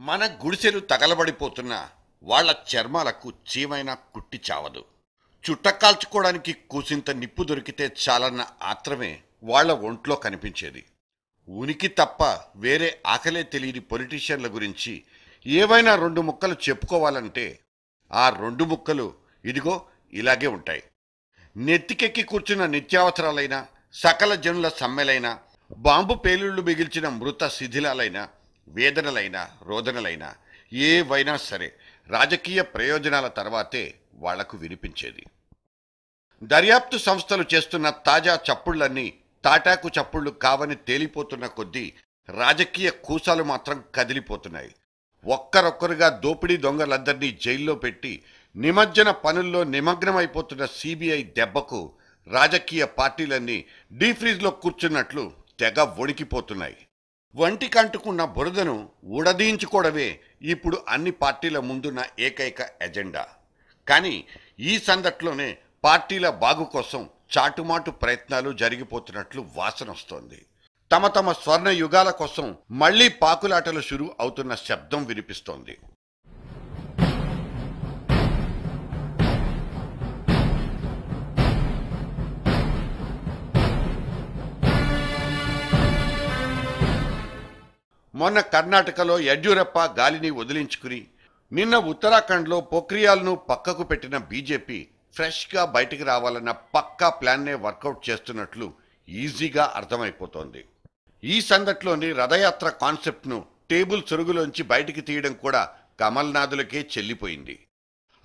మన గుడిసెలు తగలబడిపోతున్నా వాళ్ళ చర్మాలకు చీమైనా కుట్టి చావదు. చుట్ట కాల్చుకోవడానికి కూసింత నిప్పు దొరికితే చాలన్న ఆత్రమే వాళ్ళ ఒంట్లో కనిపించేది. ఉనికి తప్ప వేరే ఆకలే తెలియని పొలిటీషియన్ల గురించి ఏవైనా రెండు ముక్కలు చెప్పుకోవాలంటే ఆ రెండు ముక్కలు ఇదిగో ఇలాగే ఉంటాయి. నెత్తికెక్కి కూర్చున్న నిత్యావసరాలైన సకల జనుల సమ్మెలైన బాంబు పేలుళ్లు మిగిల్చిన మృత శిథిలాలైన వేదనలైన రోదనలైన ఏవైనా సరే రాజకీయ ప్రయోజనాల తర్వాతే వాళ్లకు వినిపించేది. దర్యాప్తు సంస్థలు చేస్తున్న తాజా చప్పుళ్లన్నీ తాటాకు చప్పుళ్లు కావని తేలిపోతున్న కొద్దీ రాజకీయ కూసాలు మాత్రం కదిలిపోతున్నాయి. ఒక్కరొక్కరుగా దోపిడీ దొంగలందరినీ జైల్లో పెట్టి నిమజ్జన పనుల్లో నిమగ్నమైపోతున్న సిబిఐ దెబ్బకు రాజకీయ పార్టీలన్నీ డీఫ్రీజ్లో కూర్చున్నట్లు తెగ వణికిపోతున్నాయి. వంటికంటుకున్న బురదను ఊడదీయించుకోవడమే ఇప్పుడు అన్ని పార్టీల ముందున్న ఏకైక ఎజెండా. కానీ ఈ సందట్లోనే పార్టీల బాగు కోసం చాటుమాటు ప్రయత్నాలు జరిగిపోతున్నట్లు వాసనొస్తోంది. తమ తమ స్వర్ణ యుగాల కోసం మళ్లీ పాకులాటలు షురు అవుతున్న శబ్దం వినిపిస్తోంది. మొన్న కర్ణాటకలో యడ్యూరప్ప గాలిని వదిలించుకుని నిన్న ఉత్తరాఖండ్లో పోఖ్రియాల్ను పక్కకు పెట్టిన బీజేపీ ఫ్రెష్గా బయటికి రావాలన్న పక్కా ప్లాన్నే వర్కౌట్ చేస్తున్నట్లు ఈజీగా అర్థమైపోతోంది. ఈ సందట్లోని రథయాత్ర కాన్సెప్ట్ను టేబుల్ సొరుగులోంచి బయటికి తీయడం కూడా కమల్నాథులకే చెల్లిపోయింది.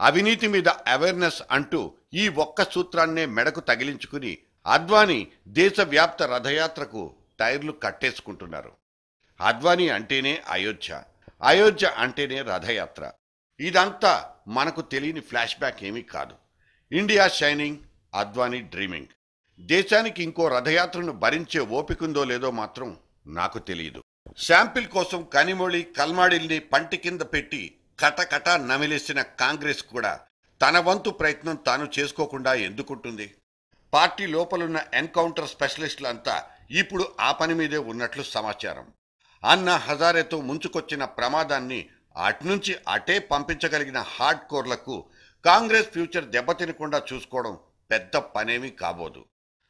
అవినీతి మీద అవేర్నెస్ అంటూ ఈ ఒక్క సూత్రాన్నే మెడకు తగిలించుకుని అద్వానీ దేశవ్యాప్త రథయాత్రకు టైర్లు కట్టేసుకుంటున్నారు. అద్వానీ అంటేనే అయోధ్య, అయోధ్య అంటేనే రథయాత్ర. ఇదంతా మనకు తెలియని ఫ్లాష్ బ్యాక్ ఏమీ కాదు. India shining, Advani dreaming. దేశానికి ఇంకో రథయాత్రను భరించే ఓపికందో లేదో మాత్రం నాకు తెలియదు. శాంపిల్ కోసం కనిమొళి కల్మాడిల్ని పంటి కింద పెట్టి కటకట నమిలేసిన కాంగ్రెస్ కూడా తన వంతు ప్రయత్నం తాను చేసుకోకుండా ఎందుకుంటుంది? పార్టీ లోపలున్న ఎన్కౌంటర్ స్పెషలిస్టులంతా ఇప్పుడు ఆ పని మీదే ఉన్నట్లు సమాచారం. అన్నా హజారేతో ముంచుకొచ్చిన ప్రమాదాన్ని అట్నుంచి అటే పంపించగలిగిన హార్డ్ కోర్లకు కాంగ్రెస్ ఫ్యూచర్ దెబ్బతినకుండా చూసుకోవడం పెద్ద పనేమీ కాబోదు.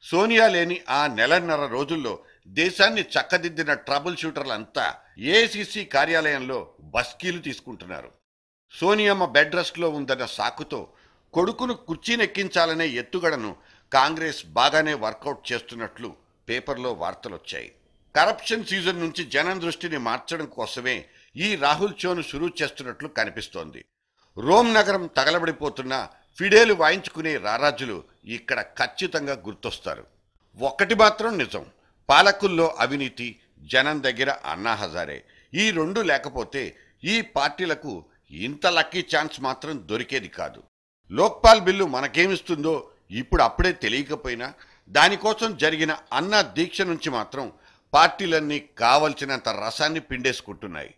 సోనియా లేని ఆ నెలన్నర రోజుల్లో దేశాన్ని చక్కదిద్దిన ట్రబుల్ షూటర్లంతా ఏఐసిసి కార్యాలయంలో బస్కీలు తీసుకుంటున్నారు. సోనియమ్మ బెడ్ రెస్ట్లో ఉందన్న సాకుతో కొడుకును కుర్చీనెక్కించాలనే ఎత్తుగడను కాంగ్రెస్ బాగానే వర్కౌట్ చేస్తున్నట్లు పేపర్లో వార్తలొచ్చాయి. కరప్షన్ సీజన్ నుంచి జనం దృష్టిని మార్చడం కోసమే ఈ రాహుల్ షోను షురూ చేస్తున్నట్లు కనిపిస్తోంది. రోమ్ నగరం తగలబడిపోతున్న ఫిడేలు వాయించుకునే రారాజులు ఇక్కడ ఖచ్చితంగా గుర్తొస్తారు. ఒక్కటి మాత్రం నిజం, పాలకుల్లో అవినీతి, జనం దగ్గర అన్నా హజారే. ఈ రెండు లేకపోతే ఈ పార్టీలకు ఇంత లక్కీ ఛాన్స్ మాత్రం దొరికేది కాదు. లోక్పాల్ బిల్లు మనకేమిస్తుందో ఇప్పుడు అప్పుడే తెలియకపోయినా దానికోసం జరిగిన అన్నా దీక్ష నుంచి మాత్రం పార్టీలన్నీ కావలసినంత రసాన్ని పిండేసుకుంటున్నాయి.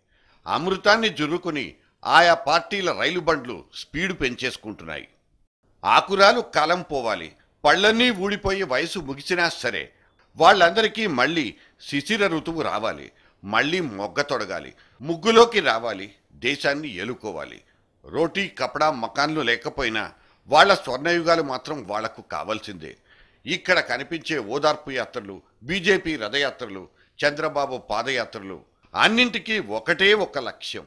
అమృతాన్ని జుర్రుకుని ఆయా పార్టీల రైలు బండ్లు స్పీడు పెంచేసుకుంటున్నాయి. ఆకురాలు కాలం పోవాలి, పళ్ళన్నీ ఊడిపోయి వయసు ముగిసినా సరే వాళ్ళందరికీ మళ్ళీ శిశిర ఋతువు రావాలి, మళ్ళీ మొగ్గ తొడగాలి, ముగ్గులోకి రావాలి, దేశాన్ని ఏలుకోవాలి. రోటీ కపడా మకాన్లు లేకపోయినా వాళ్ల స్వర్ణయుగాలు మాత్రం వాళ్లకు కావాల్సిందే. ఇక్కడ కనిపించే ఓదార్పు యాత్రలు, బీజేపీ రథయాత్రలు, చంద్రబాబు పాదయాత్రలు అన్నింటికీ ఒకటే ఒక లక్ష్యం.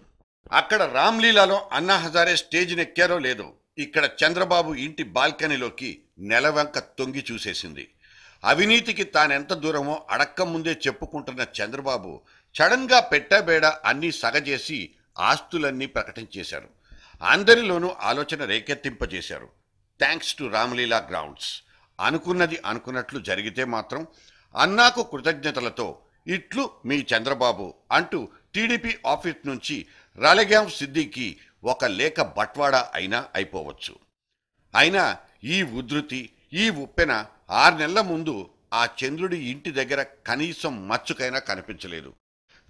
అక్కడ రామ్లీలాలో అన్నా హజారే స్టేజ్ నెక్కారో లేదో ఇక్కడ చంద్రబాబు ఇంటి బాల్కనీలోకి నెలవంక తొంగి చూసేసింది. అవినీతికి తానెంత దూరమో అడక్క ముందే చెప్పుకుంటున్న చంద్రబాబు సడన్గా పెట్టబేడ అన్నీ సగజేసి ఆస్తులన్నీ ప్రకటించేశారు. అందరిలోనూ ఆలోచన రేకెత్తింపజేశారు. Thanks to Ramlila grounds. అనుకున్నది అనుకున్నట్లు జరిగితే మాత్రం అన్నాకు కృతజ్ఞతలతో ఇట్లు మీ చంద్రబాబు అంటూ టీడీపీ ఆఫీస్ నుంచి రాలెగాం సిద్దికి ఒక లేఖ బట్వాడా అయినా అయిపోవచ్చు. అయినా ఈ ఉధృతి, ఈ ఉప్పెన 6 నెలల ముందు ఆ చంద్రుడి ఇంటి దగ్గర కనీసం మచ్చుకైనా కనిపించలేదు.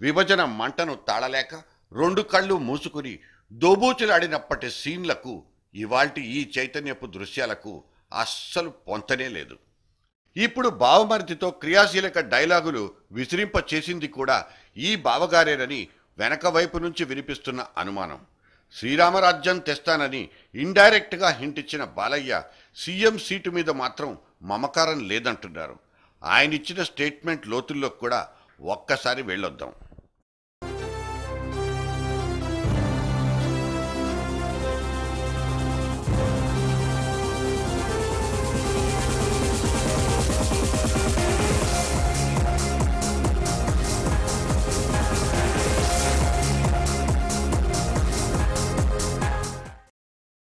విభజన మంటను తాళలేక 2 కళ్ళు మూసుకుని దోబూచులాడినప్పటి సీన్లకు ఇవాల్టి ఈ చైతన్యపు దృశ్యాలకు అస్సలు పొంతనే లేదు. ఇప్పుడు బావమరిదితో క్రియాశీలక డైలాగులు విసిరింప చేసింది కూడా ఈ బావగారేనని వెనక వైపు నుంచి వినిపిస్తున్న అనుమానం. శ్రీరామరాజ్యం తెస్తానని ఇండైరెక్ట్గా హింట్ ఇచ్చిన బాలయ్య సీఎం సీటు మీద మాత్రం మమకారం లేదంటున్నారు. ఆయన ఇచ్చిన స్టేట్మెంట్ లోతుల్లో కూడా ఒక్కసారి వెళ్ళొద్దాం.